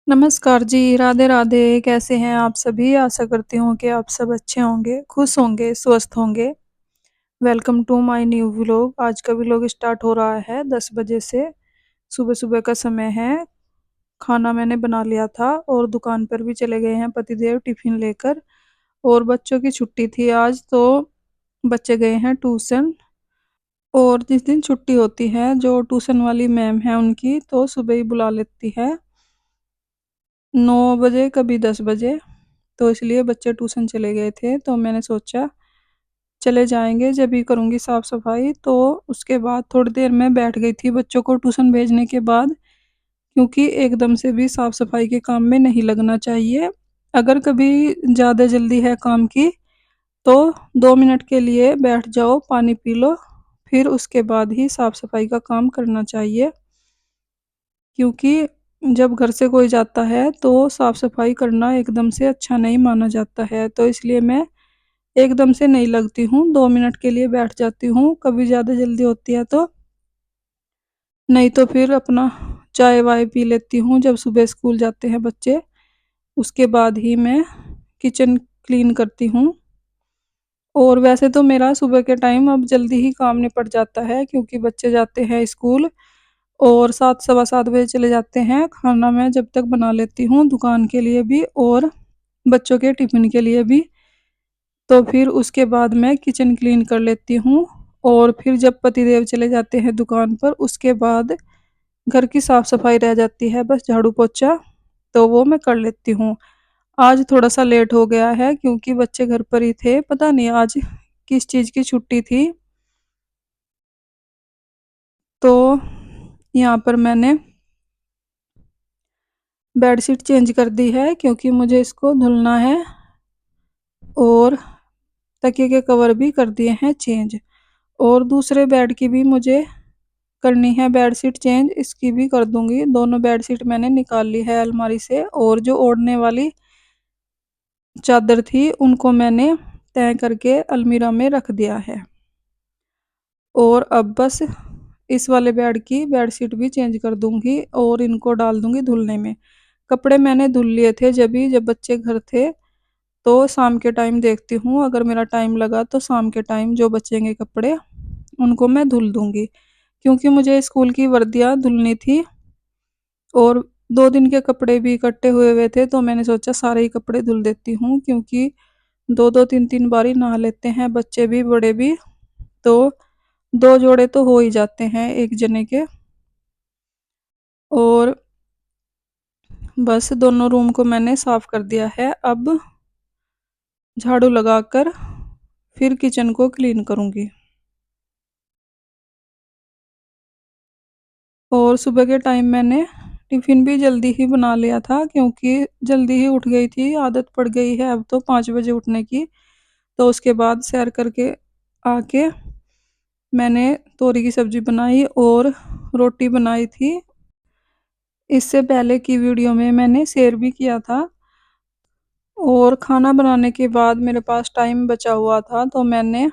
नमस्कार जी, राधे-राधे। कैसे हैं आप सभी? आशा करती हूँ कि आप सब अच्छे होंगे, खुश होंगे, स्वस्थ होंगे। Welcome to my new vlog. आज का व्लॉग स्टार्ट हो रहा है 10 बजे से। सुबह-सुबह का समय है। खाना मैंने बना लिया था और दुकान पर भी चले गए हैं पतिदेव टिफ़िन लेकर और बच्चों की छुट्टी थी आज, तो बच्चे गए हैं ट्यूशन। और जिस दिन छुट्टी होती है, जो ट्यूशन वाली मैम है उनकी, तो सुबह ही बुला लेती है 9 बजे, कभी 10 बजे। तो इसलिए बच्चे ट्यूशन चले गए थे, तो मैंने सोचा चले जाएँगे जब भी करूँगी साफ़-सफ़ाई। तो उसके बाद थोड़ी देर मैं बैठ गई थी बच्चों को ट्यूशन भेजने के बाद, क्योंकि एकदम से भी साफ़-सफ़ाई के काम में नहीं लगना चाहिए। अगर कभी ज़्यादा जल्दी है काम की, तो 2 मिनट के लिए बैठ जाओ, पानी पी लो, फिर उसके बाद ही साफ़-सफ़ाई का काम करना चाहिए। क्योंकि जब घर से कोई जाता है, तो साफ़-सफ़ाई करना एकदम से अच्छा नहीं माना जाता है। तो इसलिए मैं एकदम से नहीं लगती हूँ, 2 मिनट के लिए बैठ जाती हूँ, कभी ज़्यादा जल्दी होती है तो। नहीं तो फिर अपना चाय-वाय पी लेती हूँ जब सुबह स्कूल जाते हैं बच्चे, उसके बाद ही मैं किचन क्लीन करती हूँ। और वैसे तो मेरा सुबह के टाइम अब जल्दी ही काम निपट जाता है, क्योंकि बच्चे जाते हैं स्कूल और 7 सवा 7 बजे चले जाते हैं। खाना मैं जब तक बना लेती हूँ दुकान के लिए भी और बच्चों के टिफ़िन के लिए भी। तो फिर उसके बाद मैं किचन क्लीन कर लेती हूँ और फिर जब पतिदेव चले जाते हैं दुकान पर, उसके बाद घर की साफ-सफाई रह जाती है, बस झाड़ू-पोछा, तो वो मैं कर लेती हूँ। आज थोड़ा-सा लेट हो गया है क्योंकि बच्चे घर पर ही थे, पता नहीं आज किस चीज़ की छुट्टी थी। तो यहाँ पर मैंने बेडशीट चेंज कर दी है क्योंकि मुझे इसको धुलना है और तकिए के कवर भी कर दिए हैं चेंज और दूसरे बेड की भी मुझे करनी है बेडशीट चेंज, इसकी भी कर दूँगी। दोनों बेडशीट मैंने निकाल ली है अलमारी से और जो ओढ़ने वाली चादर थी, उनको मैंने तह करके अलमीरा में रख दिया है। और अब बस इस वाले बेड की बेडशीट भी चेंज कर दूँगी और इनको डाल दूँगी धुलने में। कपड़े मैंने धुल लिए थे जब बच्चे घर थे, तो शाम के टाइम देखती हूँ, अगर मेरा टाइम लगा तो शाम के टाइम जो बचेंगे कपड़े, उनको मैं धुल दूँगी। क्योंकि मुझे स्कूल की वर्दियाँ धुलनी थी और 2 दिन के कपड़े भी इकट्ठे हुए हुए थे, तो मैंने सोचा सारे ही कपड़े धुल देती हूँ, क्योंकि 2-2 3-3 बार ही नहा लेते हैं बच्चे भी, बड़े भी, तो 2 जोड़े तो हो ही जाते हैं एक जने के। और बस दोनों रूम को मैंने साफ कर दिया है। अब झाड़ू लगाकर फिर किचन को क्लीन करूँगी। और सुबह के टाइम मैंने टिफ़िन भी जल्दी ही बना लिया था, क्योंकि जल्दी ही उठ गई थी, आदत पड़ गई है अब तो 5 बजे उठने की। तो उसके बाद सैर करके आके मैंने तोरी की सब्ज़ी बनाई और रोटी बनाई थी। इससे पहले की वीडियो में मैंने शेयर भी किया था। और खाना बनाने के बाद मेरे पास टाइम बचा हुआ था, तो मैंने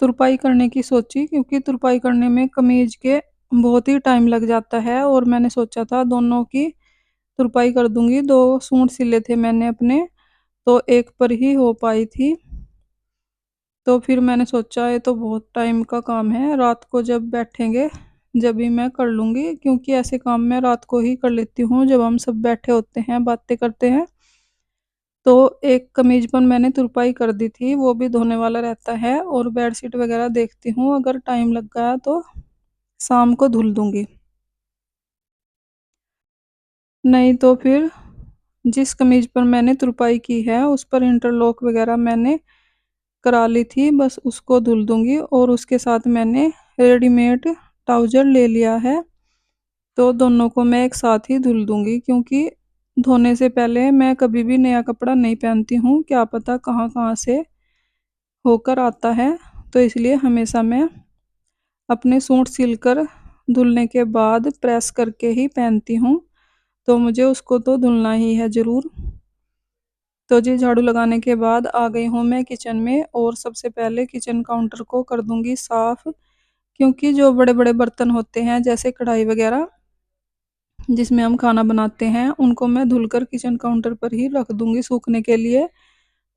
तुरपाई करने की सोची, क्योंकि तुरपाई करने में कमीज़ के बहुत ही टाइम लग जाता है और मैंने सोचा था दोनों की तुरपाई कर दूँगी। 2 सूट सिले थे मैंने अपने, तो एक पर ही हो पाई थी। तो फिर मैंने सोचा ये तो बहुत टाइम का काम है, रात को जब बैठेंगे जभी मैं कर लूँगी, क्योंकि ऐसे काम मैं रात को ही कर लेती हूँ जब हम सब बैठे होते हैं, बातें करते हैं। तो एक कमीज़ पर मैंने तुरपाई कर दी थी, वो भी धोने वाला रहता है और बेडशीट वगैरह देखती हूँ, अगर टाइम लग गया तो शाम को धुल दूँगी। नहीं तो फिर जिस कमीज़ पर मैंने तुरपाई की है, उस पर इंटरलॉक वगैरह मैंने करा ली थी, बस उसको धुल दूँगी और उसके साथ मैंने रेडीमेड ट्राउज़र ले लिया है, तो दोनों को मैं एक साथ ही धुल दूँगी, क्योंकि धोने से पहले मैं कभी भी नया कपड़ा नहीं पहनती हूँ, क्या पता कहाँ-कहाँ से होकर आता है, तो इसलिए हमेशा मैं अपने सूट सिलकर धुलने के बाद प्रेस करके ही पहनती हूँ, तो मुझे उसको तो धुलना ही है ज़रूर। तो जी झाड़ू लगाने के बाद आ गई हूँ मैं किचन में और सबसे पहले किचन काउंटर को कर दूँगी साफ़, क्योंकि जो बड़े-बड़े बर्तन होते हैं जैसे कढ़ाई वग़ैरह, जिसमें हम खाना बनाते हैं, उनको मैं धुलकर किचन काउंटर पर ही रख दूँगी सूखने के लिए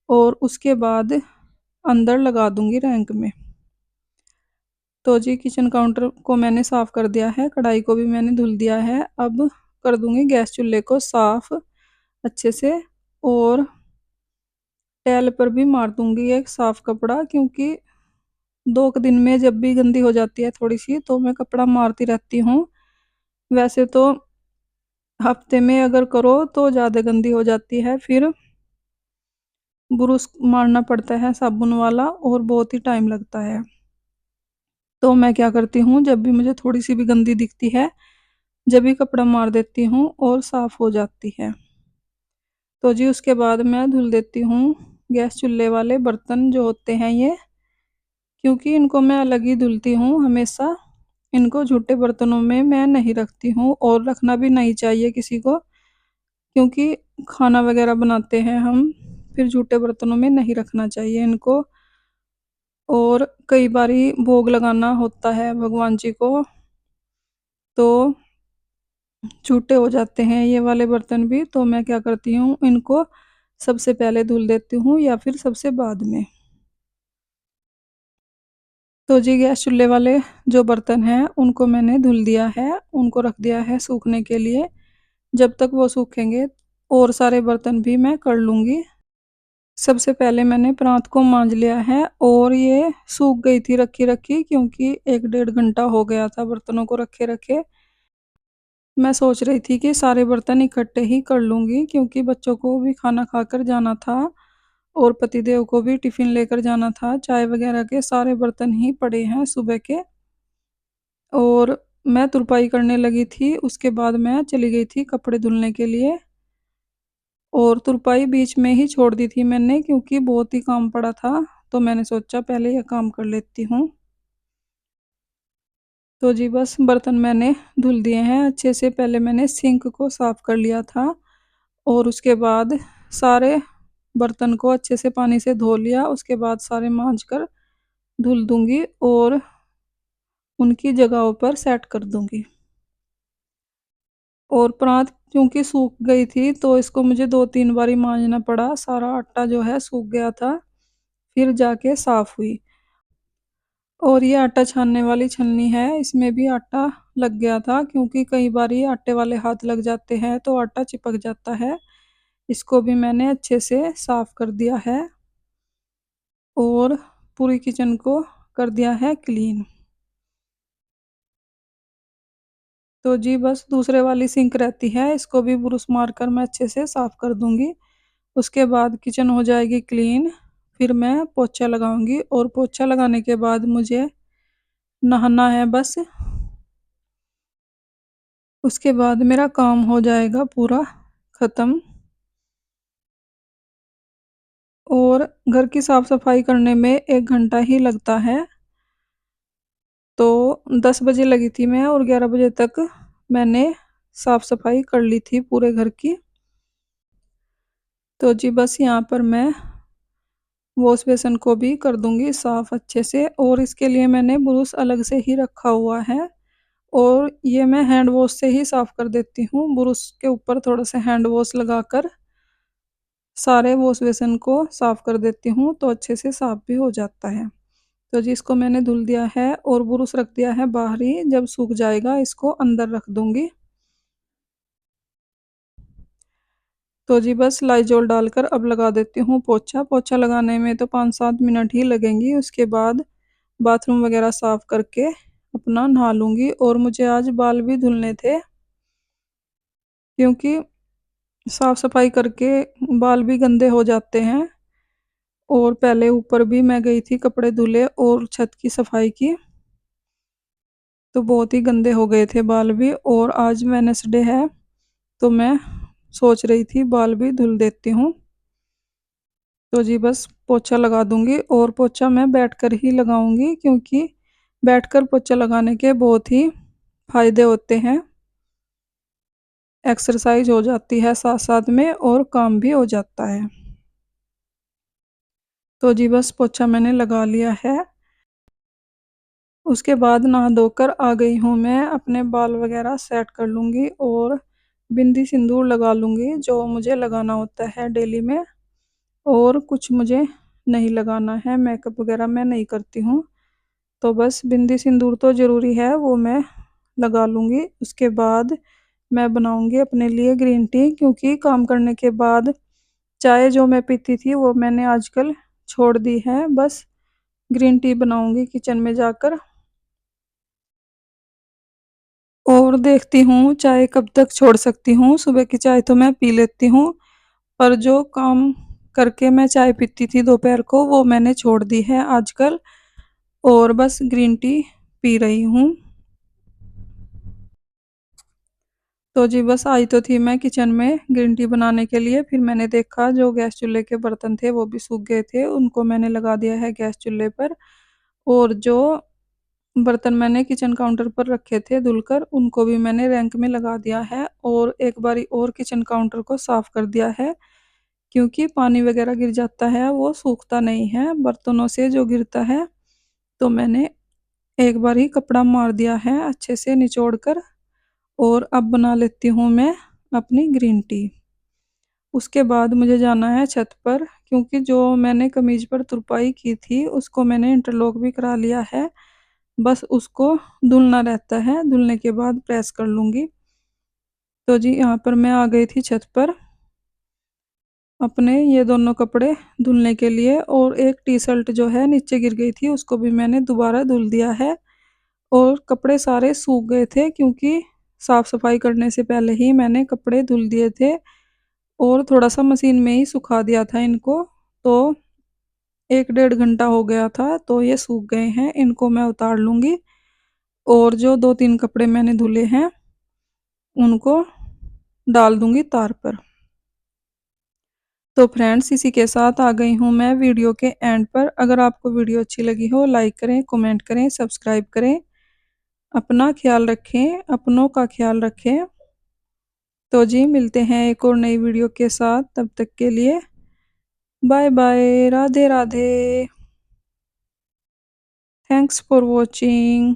और उसके बाद अंदर लगा दूँगी रैंक में। तो जी किचन काउंटर को मैंने साफ़ कर दिया है, कढ़ाई को भी मैंने धुल दिया है। अब कर दूँगी गैस चूल्हे को साफ़ अच्छे से और टैल पर भी मार दूँगी एक साफ़ कपड़ा, क्योंकि 2 दिन में जब भी गंदी हो जाती है थोड़ी-सी तो मैं कपड़ा मारती रहती हूँ। वैसे तो हफ्ते में अगर करो तो ज़्यादा गंदी हो जाती है, फिर ब्रुश मारना पड़ता है साबुन वाला और बहुत ही टाइम लगता है। तो मैं क्या करती हूँ, जब भी मुझे थोड़ी-सी भी गंदी दिखती है, जब भी कपड़ा मार देती हूँ और साफ़ हो जाती है। तो जी उसके बाद मैं धुल देती हूँ गैस चूल्हे वाले बर्तन जो होते हैं ये, क्योंकि इनको मैं अलग ही धुलती हूँ हमेशा। इनको जूठे बर्तनों में मैं नहीं रखती हूँ और रखना भी नहीं चाहिए किसी को, क्योंकि खाना वगैरह बनाते हैं हम, फिर जूठे बर्तनों में नहीं रखना चाहिए इनको। और कई बारी भोग लगाना होता है भगवान जी को, तो जूठे हो जाते हैं ये वाले बर्तन भी, तो मैं क्या करती हूँ, इनको सबसे पहले धुल देती हूँ या फिर सबसे बाद में। तो जी गैस चूल्हे वाले जो बर्तन हैं उनको मैंने धुल दिया है, उनको रख दिया है सूखने के लिए। जब तक वो सूखेंगे और सारे बर्तन भी मैं कर लूँगी। सबसे पहले मैंने प्रात को मांज लिया है और ये सूख गई थी रखी-रखी, क्योंकि 1 डेढ़ घंटा हो गया था बर्तनों को रखे-रखे। मैं सोच रही थी कि सारे बर्तन इकट्ठे ही कर लूँगी, क्योंकि बच्चों को भी खाना खाकर जाना था और पतिदेव को भी टिफ़िन लेकर जाना था। चाय वग़ैरह के सारे बर्तन ही पड़े हैं सुबह के, और मैं तुरपाई करने लगी थी, उसके बाद मैं चली गई थी कपड़े धुलने के लिए। और तुरपाई बीच में ही छोड़ दी थी मैंने, क्योंकि बहुत ही काम पड़ा था, तो मैंने सोचा पहले ये काम कर लेती हूँ। तो जी बस बर्तन मैंने धुल दिए हैं अच्छे से। पहले मैंने सिंक को साफ़ कर लिया था और उसके बाद सारे बर्तन को अच्छे से पानी से धो लिया, उसके बाद सारे मांज कर धुल दूँगी और उनकी जगहों पर सेट कर दूँगी। और परात क्योंकि सूख गई थी तो इसको मुझे 2-3 बारी मांजना पड़ा, सारा आटा जो है सूख गया था, फिर जाके साफ़ हुई। और ये आटा छानने वाली छलनी है, इसमें भी आटा लग गया था, क्योंकि कई बारी आटे वाले हाथ लग जाते हैं तो आटा चिपक जाता है। इसको भी मैंने अच्छे से साफ़ कर दिया है और पूरी किचन को कर दिया है क्लीन। तो जी बस दूसरे वाली सिंक रहती है, इसको भी ब्रुश मारकर मैं अच्छे से साफ़ कर दूँगी। उसके बाद किचन हो जाएगी क्लीन, फिर मैं पोछा लगाऊँगी और पोछा लगाने के बाद मुझे नहाना है बस। उसके बाद मेरा काम हो जाएगा पूरा ख़त्म। और घर की साफ़-सफ़ाई करने में 1 घंटा ही लगता है। तो 10 बजे लगी थी मैं और 11 बजे तक मैंने साफ़-सफ़ाई कर ली थी पूरे घर की। तो जी बस यहाँ पर मैं वॉश बेसिन को भी कर दूँगी साफ़ अच्छे से, और इसके लिए मैंने ब्रुश अलग से ही रखा हुआ है और ये मैं हैंड वॉश से ही साफ़ कर देती हूँ। ब्रुश के ऊपर थोड़ा-सा हैंड वॉश लगाकर सारे वॉश बेसिन को साफ़ कर देती हूँ, तो अच्छे से साफ़ भी हो जाता है। तो जी इसको मैंने धुल दिया है और ब्रुश रख दिया है बाहर ही, जब सूख जाएगा इसको अंदर रख दूँगी। तो जी बस लाइज़ॉल डालकर अब लगा देती हूँ पोछा। पोछा लगाने में तो 5-7 मिनट ही लगेंगी, उसके बाद बाथरूम वगैरह साफ़ करके अपना नहा लूँगी। और मुझे आज बाल भी धुलने थे, क्योंकि साफ़-सफ़ाई करके बाल भी गंदे हो जाते हैं। और पहले ऊपर भी मैं गई थी कपड़े धुले और छत की सफाई की, तो बहुत ही गंदे हो गए थे बाल भी। और आज वेडनेसडे है तो मैं सोच रही थी बाल भी धुल देती हूँ। तो जी बस पोछा लगा दूँगी और पोछा मैं बैठकर ही लगाऊँगी, क्योंकि बैठकर पोछा लगाने के बहुत ही फ़ायदे होते हैं। एक्सरसाइज़ हो जाती है साथ-साथ में और काम भी हो जाता है। तो जी बस पोछा मैंने लगा लिया है। उसके बाद नहा धोकर आ गई हूँ मैं, अपने बाल वगैरह सेट कर लूँगी और बिंदी सिंदूर लगा लूँगी जो मुझे लगाना होता है डेली में, और कुछ मुझे नहीं लगाना है, मेकअप वगैरह मैं नहीं करती हूँ। तो बस बिंदी सिंदूर तो ज़रूरी है, वो मैं लगा लूँगी। उसके बाद मैं बनाऊँगी अपने लिए ग्रीन टी, क्योंकि काम करने के बाद चाय जो मैं पीती थी वो मैंने आजकल छोड़ दी है। बस ग्रीन टी बनाऊँगी किचन में जाकर, और देखती हूँ चाय कब तक छोड़ सकती हूँ। सुबह की चाय तो मैं पी लेती हूँ, पर जो काम करके मैं चाय पीती थी दोपहर को वो मैंने छोड़ दी है आजकल, और बस ग्रीन टी पी रही हूँ। तो जी बस आई तो थी मैं किचन में ग्रीन टी बनाने के लिए, फिर मैंने देखा जो गैस चूल्हे के बर्तन थे वो भी सूख गए थे, उनको मैंने लगा दिया है गैस चूल्हे पर। और जो बर्तन मैंने किचन काउंटर पर रखे थे धुलकर, उनको भी मैंने रैंक में लगा दिया है, और एक बारी और किचन काउंटर को साफ कर दिया है, क्योंकि पानी वगैरह गिर जाता है वो सूखता नहीं है बर्तनों से जो गिरता है। तो मैंने एक बार ही कपड़ा मार दिया है अच्छे से निचोड़ कर, और अब बना लेती हूँ मैं अपनी ग्रीन टी। उसके बाद मुझे जाना है छत पर, क्योंकि जो मैंने कमीज पर तुरपाई की थी उसको मैंने इंटरलॉक भी करा लिया है। बस उसको धुलना रहता है, धुलने के बाद प्रेस कर लूँगी। तो जी यहाँ पर मैं आ गई थी छत पर अपने ये दोनों कपड़े धुलने के लिए, और एक टी शर्ट जो है नीचे गिर गई थी उसको भी मैंने दोबारा धुल दिया है। और कपड़े सारे सूख गए थे, क्योंकि साफ़ सफाई करने से पहले ही मैंने कपड़े धुल दिए थे, और थोड़ा सा मशीन में ही सुखा दिया था इनको। तो 1 डेढ़ घंटा हो गया था, तो ये सूख गए हैं, इनको मैं उतार लूँगी। और जो 2 3 कपड़े मैंने धुले हैं उनको डाल दूँगी तार पर। तो फ्रेंड्स इसी के साथ आ गई हूँ मैं वीडियो के एंड पर। अगर आपको वीडियो अच्छी लगी हो लाइक करें, कमेंट करें, सब्सक्राइब करें। अपना ख्याल रखें, अपनों का ख्याल रखें। तो जी मिलते हैं एक और नई वीडियो के साथ, तब तक के लिए bye bye, Radhe Radhe. Thanks for watching.